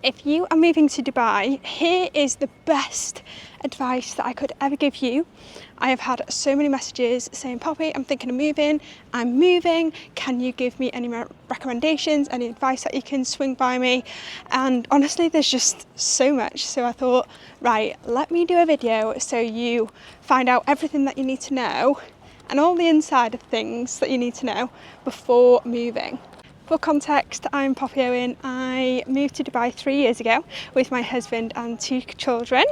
If you are moving to Dubai, here is the best advice that I could ever give you. I have had so many messages saying, Poppy, I'm thinking of moving, I'm moving, can you give me any recommendations, any advice that you can swing by me? And honestly, there's just so much. So I thought, right, let me do a video so you find out everything that you need to know and all the inside of things that you need to know before moving. For context, I'm Poppy Owen. I moved to Dubai 3 years ago with my husband and 2 children,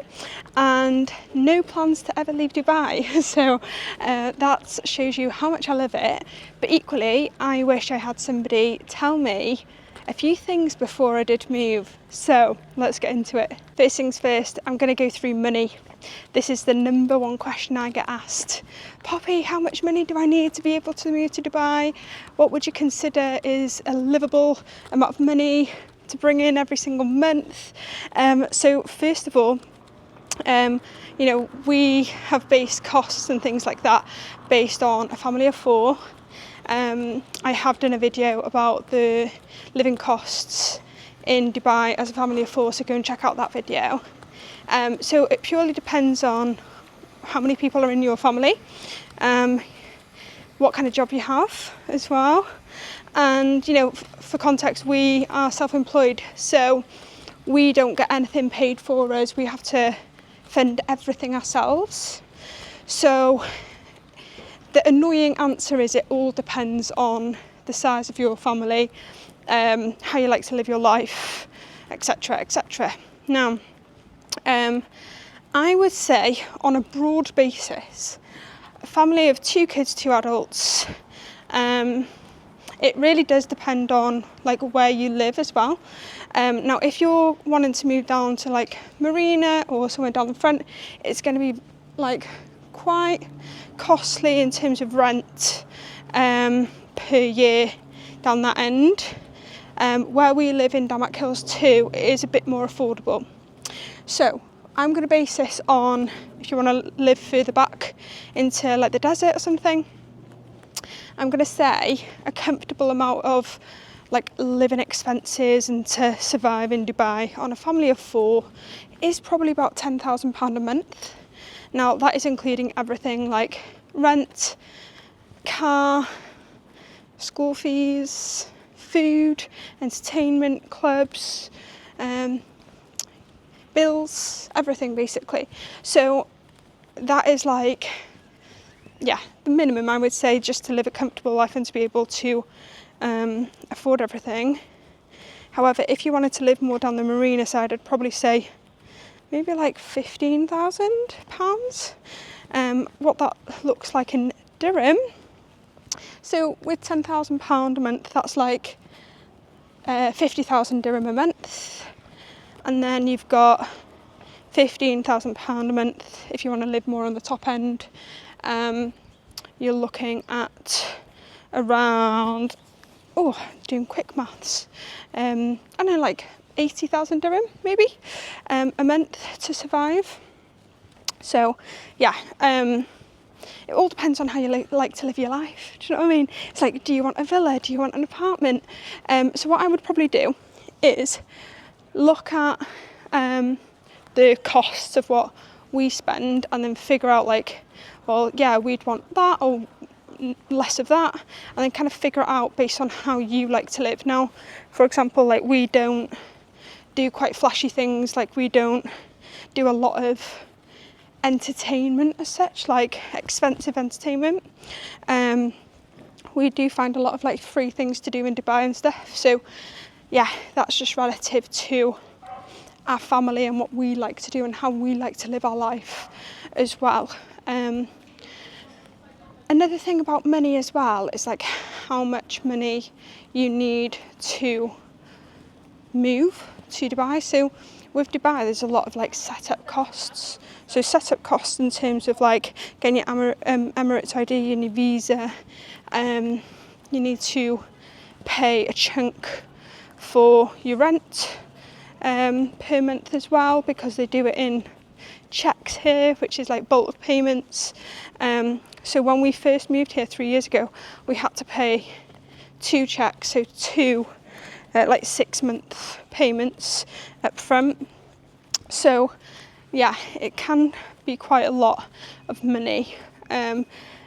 and no plans to ever leave Dubai. So that shows you how much I love it. But equally, I wish I had somebody tell me a few things before I did move. So let's get into it. First things first, I'm going to go through money. This is the number one question I get asked. Poppy, how much money do I need to be able to move to Dubai? What would you consider is a livable amount of money to bring in every single month? So first of all, we have based costs and things like that based on a family of 4. I have done a video about the living costs in Dubai as a family of 4, so go and check out that video. So it purely depends on how many people are in your family, what kind of job you have as well. And, for context, we are self-employed, so we don't get anything paid for us. We have to fund everything ourselves. So the annoying answer is it all depends on the size of your family, how you like to live your life, etc., etc. Now, I would say on a broad basis, a family of 2 kids, 2 adults, it really does depend on where you live as well. Now, if you're wanting to move down to Marina or somewhere down the front, it's going to be quite costly in terms of rent per year down that end. Where we live in Damac Hills too, it is a bit more affordable. So I'm going to base this on if you want to live further back into the desert or something. I'm going to say a comfortable amount of living expenses and to survive in Dubai on a family of 4 is probably about £10,000 a month. Now that is including everything like rent, car, school fees, food, entertainment, clubs, bills, everything basically. So that is the minimum I would say just to live a comfortable life and to be able to afford everything. However, if you wanted to live more down the Marina side, I'd probably say maybe £15,000. What that looks like in dirham. So with £10,000 a month, that's 50,000 dirham a month. And then you've got £15,000 a month if you want to live more on the top end. You're looking at around, doing quick maths, I don't know, 80,000 dirham maybe a month to survive. So yeah, it all depends on how you like to live your life. Do you know what I mean? It's do you want a villa? Do you want an apartment? So what I would probably do is look at the costs of what we spend and then figure out we'd want that or less of that, and then kind of figure it out based on how you like to live. Now, for example, we don't do quite flashy things, we don't do a lot of entertainment as such, expensive entertainment. We do find a lot of free things to do in Dubai and stuff. So yeah, that's just relative to our family and what we like to do and how we like to live our life as well. Another thing about money as well is how much money you need to move to Dubai. So with Dubai, there's a lot of setup costs. So setup costs in terms of getting your Emirates ID and your visa. You need to pay a chunk for your rent per month as well, because they do it in checks here, which is bulk payments. So when we first moved here 3 years ago, we had to pay 2 checks, so 2 like 6-month payments up front. So yeah, it can be quite a lot of money,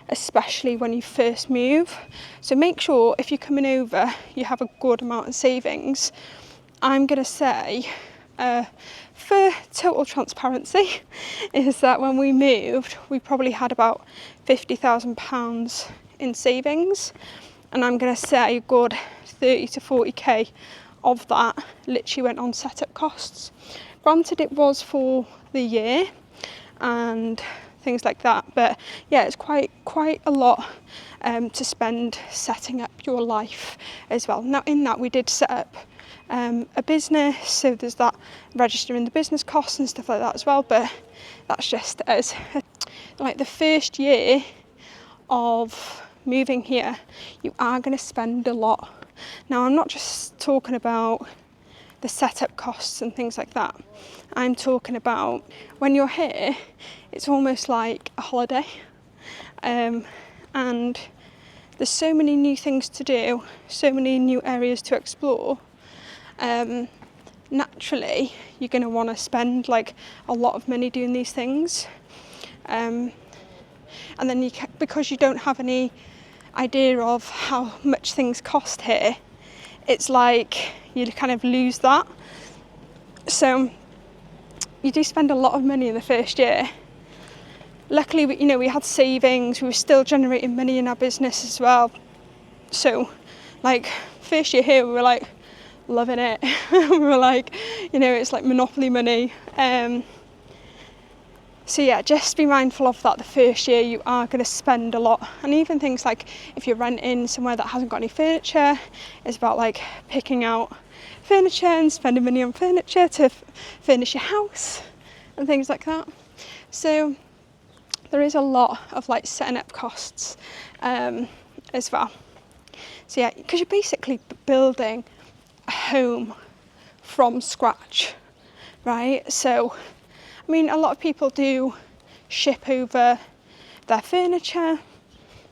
especially when you first move. So make sure if you're coming over, you have a good amount of savings. I'm going to say, for total transparency, is that when we moved, we probably had about £50,000 in savings. And I'm going to say a good 30 to 40k of that literally went on setup costs. Granted, it was for the year and things like that, but yeah, it's quite a lot to spend setting up your life as well. Now, in that, we did set up a business, so there's that registering the business costs and stuff like that as well, but that's just as like the first year of moving here, you are going to spend a lot. Now, I'm not just talking about the setup costs and things like that. I'm talking about when you're here, it's almost like a holiday, and there's so many new things to do, so many new areas to explore. Naturally, you're going to want to spend like a lot of money doing these things, and then because you don't have any idea of how much things cost here, it's like you kind of lose that. So you do spend a lot of money in the first year. Luckily, we had savings, we were still generating money in our business as well. So like first year here, we were like loving it. We were like, it's like monopoly money. So yeah, just be mindful of that. The first year you are going to spend a lot, and even things like if you're renting somewhere that hasn't got any furniture, it's about like picking out furniture and spending money on furniture to furnish your house and things like that. So there is a lot of like setting up costs as well. So yeah, because you're basically building a home from scratch, right? So I mean, a lot of people do ship over their furniture,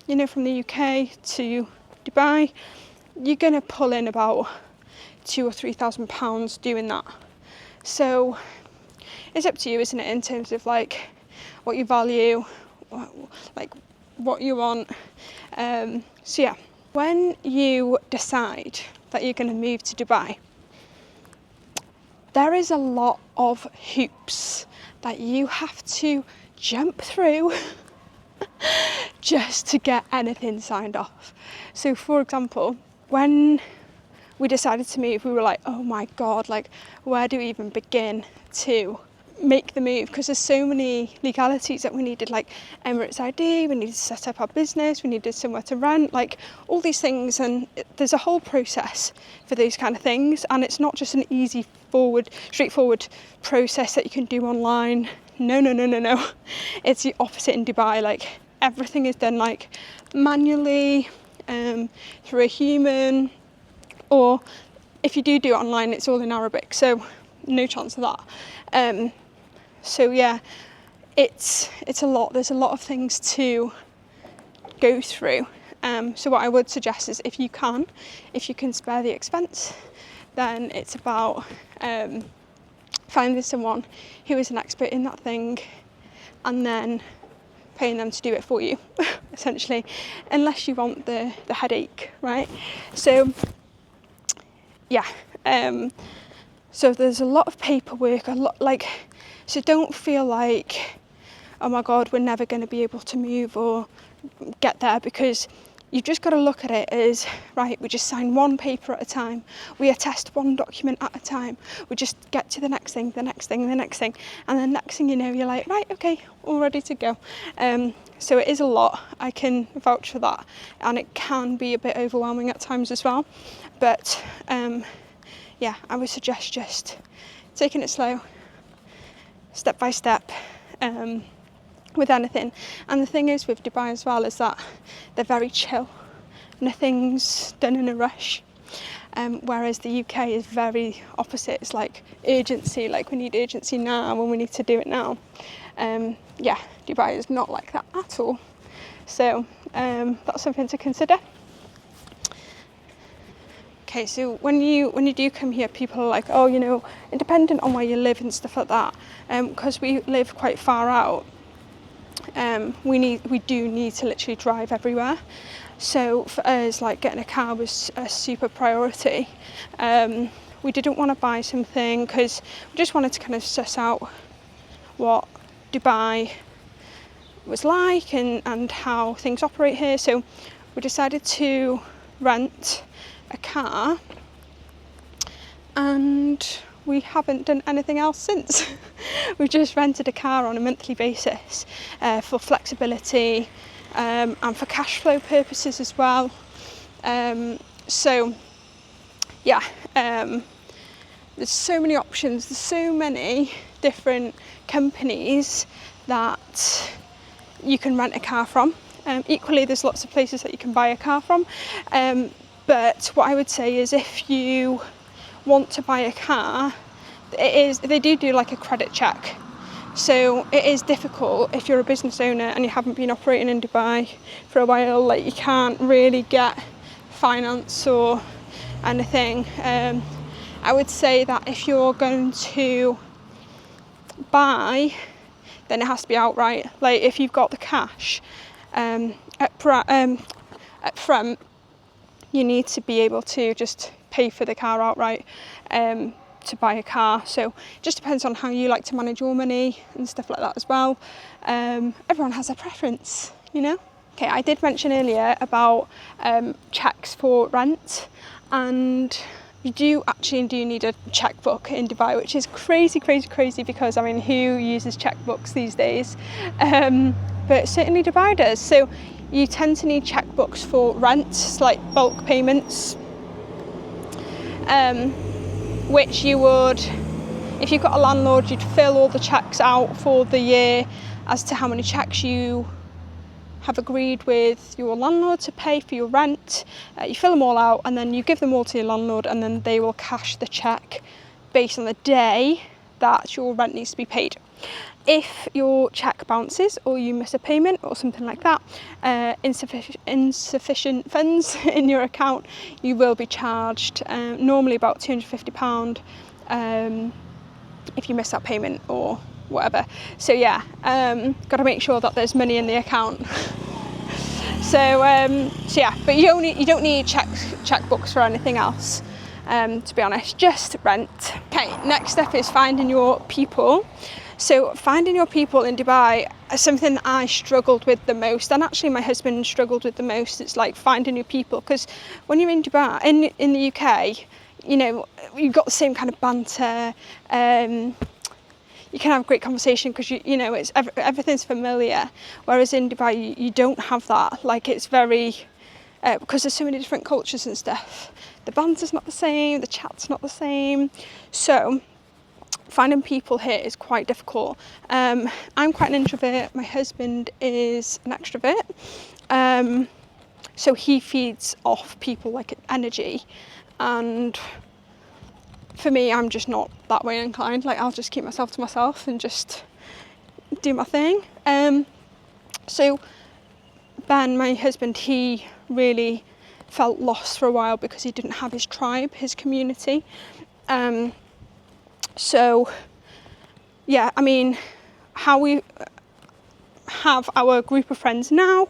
from the UK to Dubai. You're going to pull in about £2,000 or £3,000 doing that. So it's up to you, isn't it, in terms of like what you value, like what you want. So yeah, when you decide that you're going to move to Dubai, there is a lot of hoops that you have to jump through just to get anything signed off. So for example, when we decided to move, we were like, oh my God, like where do we even begin to make the move? Because there's so many legalities that we needed, like Emirates ID, we needed to set up our business, we needed somewhere to rent, like all these things, and there's a whole process for those kind of things, and it's not just an easy straightforward process that you can do online. No. It's the opposite in Dubai. Like everything is done like manually through a human, or if you do it online, it's all in Arabic, so no chance of that. So yeah, it's a lot. There's a lot of things to go through. So what I would suggest is if you can spare the expense, then it's about finding someone who is an expert in that thing and then paying them to do it for you, essentially, unless you want the headache, right? So yeah, so there's a lot of paperwork, so don't feel like, oh my God, we're never going to be able to move or get there, because you've just got to look at it as, right, we just sign one paper at a time, we attest one document at a time, we just get to the next thing, and then next thing you know, you're like, right, okay, all ready to go. So it is a lot, I can vouch for that, and it can be a bit overwhelming at times as well, but yeah, I would suggest just taking it slow, step by step, with anything. And the thing is with Dubai as well is that they're very chill, nothing's done in a rush, whereas the UK is very opposite. It's like urgency, like we need urgency now and we need to do it now. Yeah, Dubai is not like that at all, so that's something to consider. Okay, so when you do come here, people are like, oh, you know, independent on where you live and stuff like that. Because we live quite far out, we do need to literally drive everywhere. So for us, like getting a car was a super priority. We didn't want to buy something because we just wanted to kind of suss out what Dubai was like and how things operate here. So we decided to rent a car, and we haven't done anything else since. We've just rented a car on a monthly basis for flexibility and for cash flow purposes as well. So yeah, there's so many options, there's so many different companies that you can rent a car from. Equally, there's lots of places that you can buy a car from. But what I would say is, if you want to buy a car, they do like a credit check. So it is difficult if you're a business owner and you haven't been operating in Dubai for a while. Like, you can't really get finance or anything. I would say that if you're going to buy, then it has to be outright. Like, if you've got the cash up front, you need to be able to just pay for the car outright to buy a car. So it just depends on how you like to manage your money and stuff like that as well. Everyone has a preference, you know. Okay, I did mention earlier about checks for rent, and you do need a checkbook in Dubai, which is crazy because, I mean, who uses checkbooks these days? But certainly Dubai does. So you tend to need checkbooks for rent, like bulk payments, which you would, if you've got a landlord, you'd fill all the checks out for the year as to how many checks you have agreed with your landlord to pay for your rent. You fill them all out and then you give them all to your landlord, and then they will cash the check based on the day that your rent needs to be paid. If your check bounces or you miss a payment or something like that, insufficient funds in your account, you will be charged normally about £250 if you miss that payment or whatever. So yeah, got to make sure that there's money in the account. So yeah, but you don't need checkbooks for anything else, to be honest, just rent. Okay, next step is finding your people. So finding your people in Dubai is something that I struggled with the most, and actually my husband struggled with the most. It's like finding new people, because when you're in Dubai, in the UK, you know, you've got the same kind of banter. You can have a great conversation because you know it's everything's familiar. Whereas in Dubai, you don't have that. Like, it's very because there's so many different cultures and stuff. The banter's not the same, the chat's not the same. So finding people here is quite difficult. I'm quite an introvert. My husband is an extrovert. So he feeds off people like energy, and for me, I'm just not that way inclined. Like, I'll just keep myself to myself and just do my thing. So Ben, my husband, he really felt lost for a while because he didn't have his tribe, his community. So yeah, I mean, how we have our group of friends now,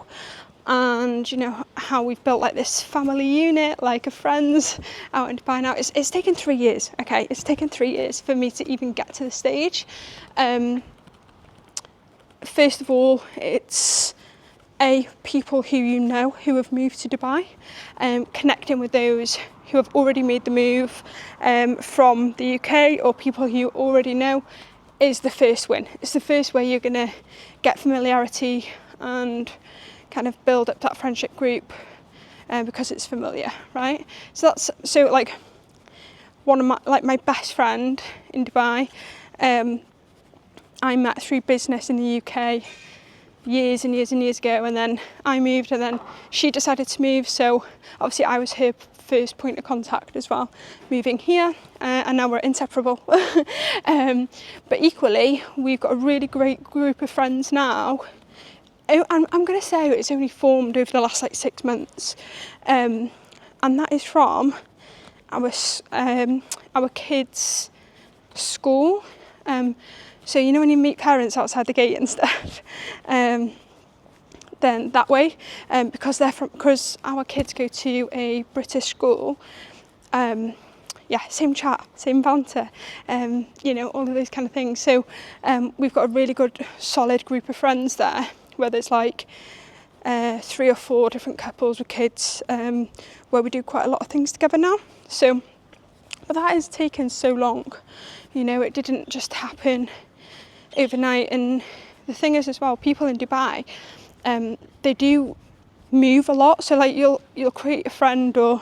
and you know how we've built like this family unit, like of friends out in Dubai now. It's taken 3 years. Okay, it's taken 3 years for me to even get to the stage. First of all, it's people who you know who have moved to Dubai, connecting with those who have already made the move from the UK, or people who you already know, is the first win. It's the first way you're gonna get familiarity and kind of build up that friendship group, because it's familiar, right? So like one of my best friend in Dubai, I met through business in the UK years and years ago, and then I moved, and then she decided to move, so obviously I was her first point of contact as well, moving here, and now we're inseparable. But equally, we've got a really great group of friends now. I'm going to say it's only formed over the last like 6 months, and that is from our kids' school. So you know when you meet parents outside the gate and stuff, then that way, because our kids go to a British school. Same chat, same banter, all of those kind of things. So we've got a really good, solid group of friends there, where there's like 3 or 4 different couples with kids, where we do quite a lot of things together now. So, but that has taken so long, it didn't just happen overnight. And the thing is as well, people in Dubai, they do move a lot. So like you'll create a friend or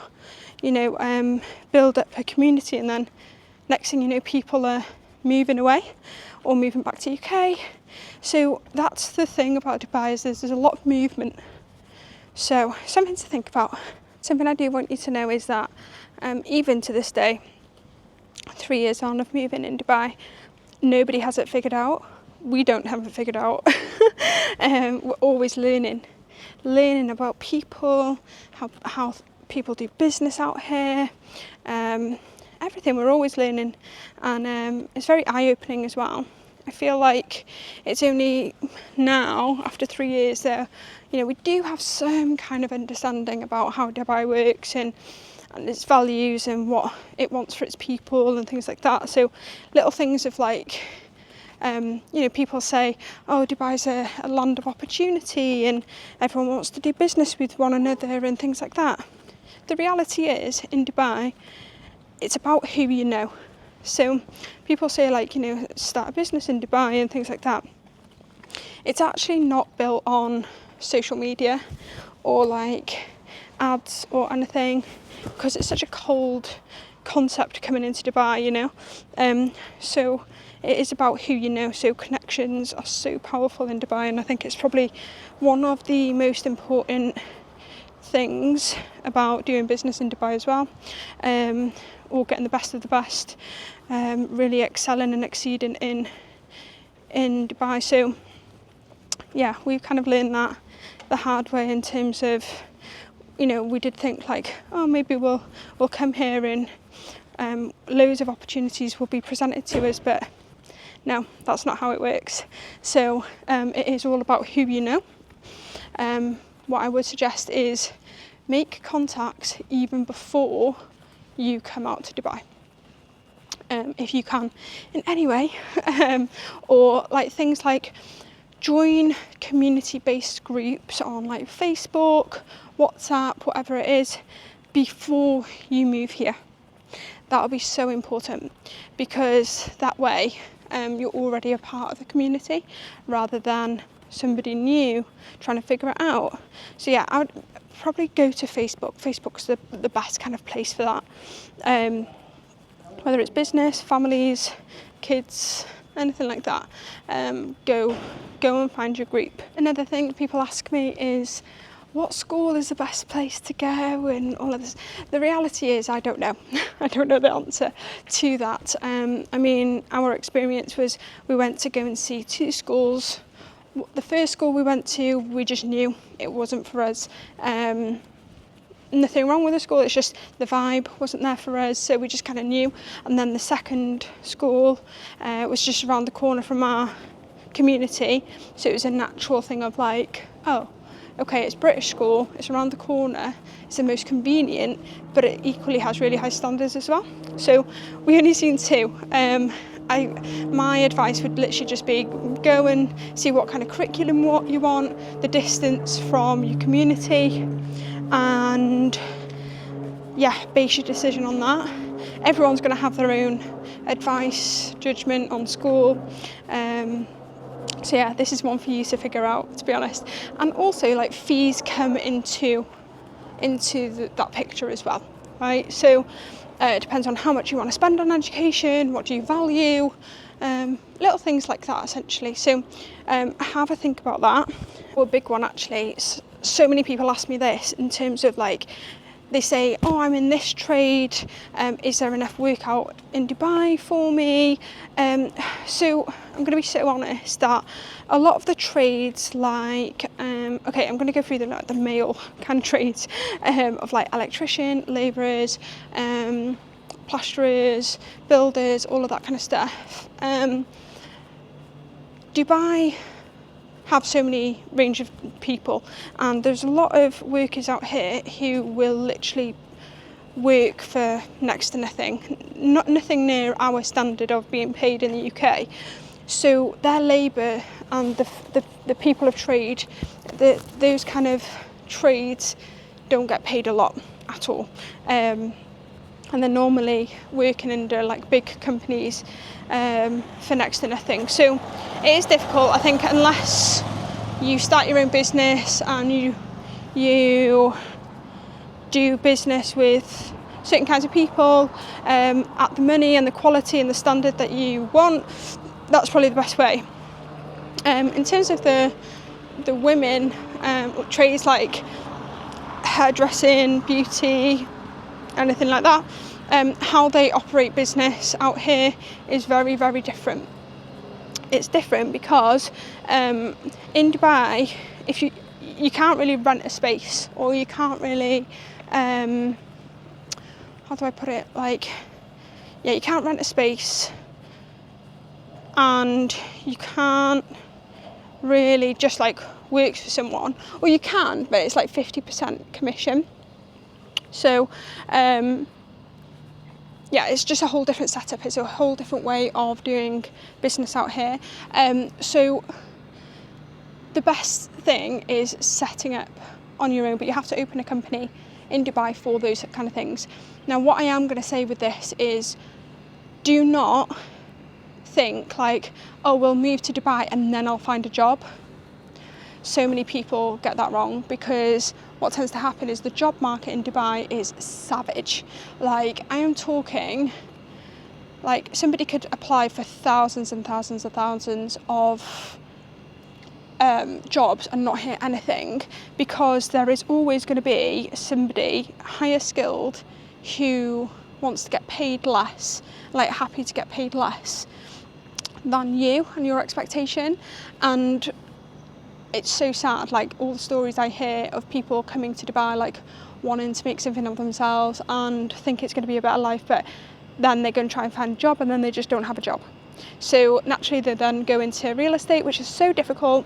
build up a community, and then next thing you know, people are moving away or moving back to UK. So that's the thing about Dubai, is there's a lot of movement. So something to think about. Something I do want you to know is that even to this day, 3 years on of moving in Dubai, nobody has it figured out. We don't have it figured out. We're always learning about people, how people do business out here, everything. We're always learning, and it's very eye-opening as well. I feel like it's only now, after 3 years, that we do have some kind of understanding about how Dubai works and its values and what it wants for its people and things like that. So little things of like, people say, oh, Dubai's a land of opportunity and everyone wants to do business with one another and things like that. The reality is, in Dubai, it's about who you know. So people say like, start a business in Dubai and things like that. It's actually not built on social media or like ads or anything, because it's such a cold concept coming into Dubai, So it is about who you know. So connections are so powerful in Dubai, and I think it's probably one of the most important things about doing business in Dubai as well, or getting the best of the best, really excelling and exceeding in Dubai. So yeah, we've kind of learned that the hard way, in terms of, we did think like, oh, maybe we'll come here and loads of opportunities will be presented to us, but no, that's not how it works. So it is all about who you know. What I would suggest is make contacts even before you come out to Dubai, if you can, in any way, or like things like join community-based groups on like Facebook, WhatsApp, whatever it is, before you move here. That'll be so important, because that way you're already a part of the community rather than somebody new trying to figure it out. So yeah, I would probably go to Facebook. Facebook's the best kind of place for that. Whether it's business, families, kids, anything like that, go and find your group. Another thing people ask me is, what school is the best place to go and all of this. The reality is, I don't know. I don't know the answer to that. Our experience was, we went to go and see 2 schools. The first school we went to, we just knew it wasn't for us. Nothing wrong with the school, it's just the vibe wasn't there for us, so we just kind of knew. And then the second school was just around the corner from our community, so it was a natural thing of like, oh, okay, it's British school, it's around the corner, it's the most convenient, but it equally has really high standards as well. So we only seen 2. My advice would literally just be, go and see what kind of curriculum you want, the distance from your community, and yeah, base your decision on that. Everyone's going to have their own advice, judgment on school. So yeah, this is one for you to figure out, to be honest. And also, like, fees come into that picture as well, right? So it depends on how much you want to spend on education, what do you value, little things like that, essentially. So have a think about that. Well, a big one, actually. So many people ask me this in terms of like, they say, oh, I'm in this trade, is there enough work out in Dubai for me? So I'm going to be so honest that a lot of the trades, like, okay, I'm going to go through the male kind of trades, of like electrician, labourers, plasterers, builders, all of that kind of stuff. Dubai have so many range of people, and there's a lot of workers out here who will literally work for next to nothing, nothing near our standard of being paid in the UK. So their labour and the people of trade, those kind of trades don't get paid a lot at all. And they're normally working under like big companies for next to nothing. So it is difficult, I think, unless you start your own business and you do business with certain kinds of people at the money and the quality and the standard that you want. That's probably the best way. In terms of the women, trades like hairdressing, beauty, anything like that, how they operate business out here is very, very different. It's different because in Dubai, if you can't really rent a space, or you can't really, how do I put it? You can't rent a space, and you can't really just like work for someone, or you can, but it's like 50% commission. So it's just a whole different setup. It's a whole different way of doing business out here. So the best thing is setting up on your own, but you have to open a company in Dubai for those kind of things. Now, what I am going to say with this is, do not think like, oh, we'll move to Dubai and then I'll find a job. So many people get that wrong, because what tends to happen is the job market in Dubai is savage. Like, I am talking, like, somebody could apply for thousands and thousands and thousands of jobs and not hear anything, because there is always going to be somebody higher skilled who wants to get paid less, like happy to get paid less than you and your expectation. And it's so sad, like all the stories I hear of people coming to Dubai like wanting to make something of themselves and think it's going to be a better life, but then they're going to try and find a job and then they just don't have a job. So naturally they then go into real estate, which is so difficult.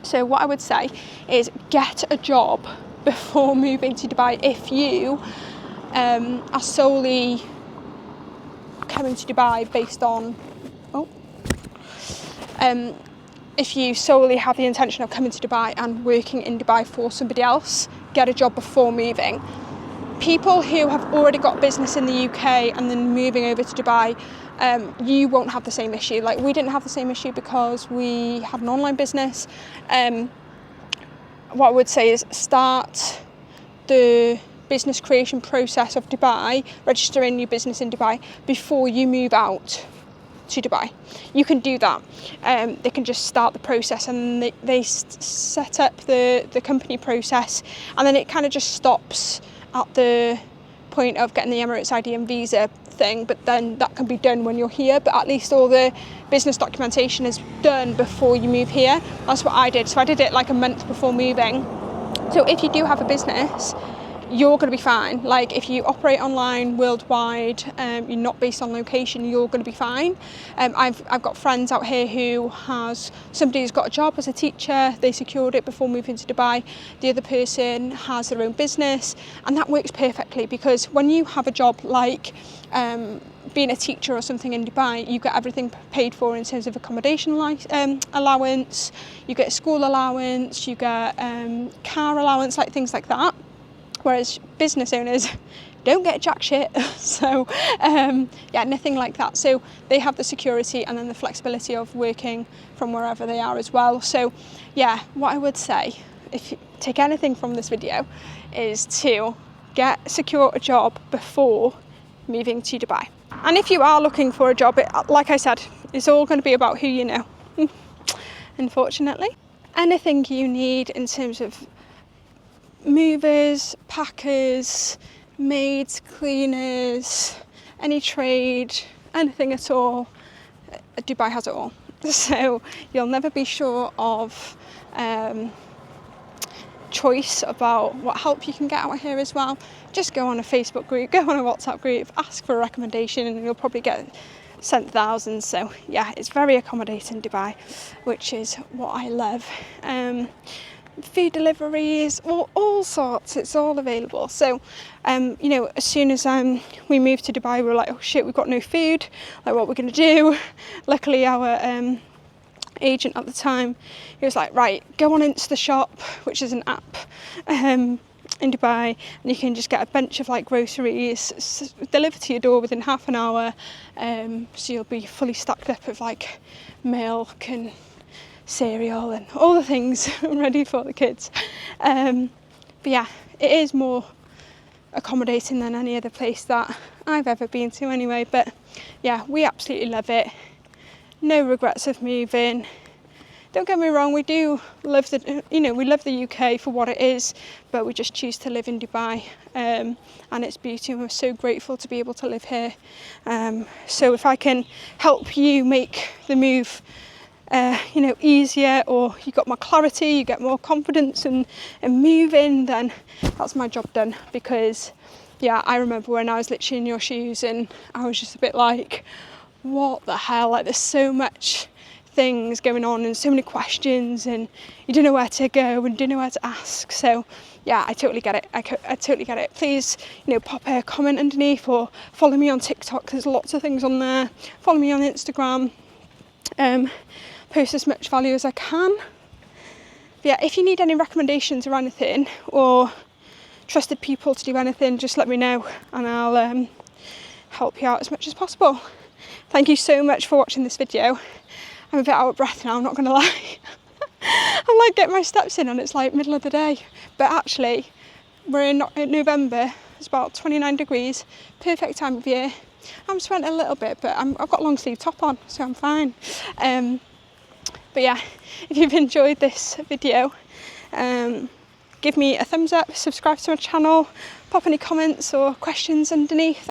So what I would say is get a job before moving to Dubai. If you are solely coming to Dubai based on, if you solely have the intention of coming to Dubai and working in Dubai for somebody else, get a job before moving. People who have already got business in the UK and then moving over to Dubai, you won't have the same issue. Like, we didn't have the same issue because we had an online business. What I would say is start the business creation process of Dubai, registering your business in Dubai before you move out to Dubai. You can do that. They can just start the process, and they set up the company process, and then it kind of just stops at the point of getting the Emirates ID and visa thing, but then that can be done when you're here, but at least all the business documentation is done before you move here. That's what I did. So I did it like a month before moving. So if you do have a business, you're going to be fine. Like, if you operate online worldwide, you're not based on location, you're going to be fine. I've got friends out here who somebody who's got a job as a teacher, they secured it before moving to Dubai. The other person has their own business, and that works perfectly, because when you have a job like being a teacher or something in Dubai, you get everything paid for in terms of accommodation allowance, you get a school allowance, you get car allowance, like things like that. Whereas business owners don't get jack shit. So nothing like that. So they have the security and then the flexibility of working from wherever they are as well. So yeah, what I would say, if you take anything from this video, is to secure a job before moving to Dubai. And if you are looking for a job, like I said, it's all going to be about who you know, unfortunately. Anything you need in terms of movers, packers, maids, cleaners, any trade, anything at all, Dubai has it all. So you'll never be sure of choice about what help you can get out here as well, just go on a Facebook group, go on a WhatsApp group, ask for a recommendation, and you'll probably get sent thousands. So yeah, it's very accommodating Dubai, which is what I love. Food deliveries, all sorts, it's all available. So you know, as soon as we moved to Dubai, we were like, oh shit, we've got no food, like what we're gonna do. Luckily our agent at the time, he was like, right, go on into the shop, which is an app in Dubai, and you can just get a bunch of like groceries delivered to your door within half an hour, so you'll be fully stocked up with like milk and cereal and all the things ready for the kids. But yeah, it is more accommodating than any other place that I've ever been to anyway. But yeah, we absolutely love it. No regrets of moving. Don't get me wrong, we do love we love the UK for what it is, but we just choose to live in Dubai and its beauty, and we're so grateful to be able to live here. So if I can help you make the move easier, or you got more clarity, you get more confidence in moving, then that's my job done. Because yeah, I remember when I was literally in your shoes and I was just a bit like, what the hell, like there's so much things going on and so many questions, and you don't know where to go and don't know where to ask. So yeah, I totally get it. I totally get it. Please, pop a comment underneath, or follow me on TikTok. There's lots of things on there. Follow me on Instagram. Post as much value as I can. But yeah, if you need any recommendations or anything, or trusted people to do anything, just let me know and I'll help you out as much as possible. Thank you so much for watching this video. I'm a bit out of breath now, I'm not gonna lie. I'm like getting my steps in and it's like middle of the day. But actually, we're in November, it's about 29 degrees, perfect time of year. I'm sweating a little bit, but I've got a long sleeve top on, so I'm fine. But yeah, if you've enjoyed this video, give me a thumbs up, subscribe to my channel, pop any comments or questions underneath.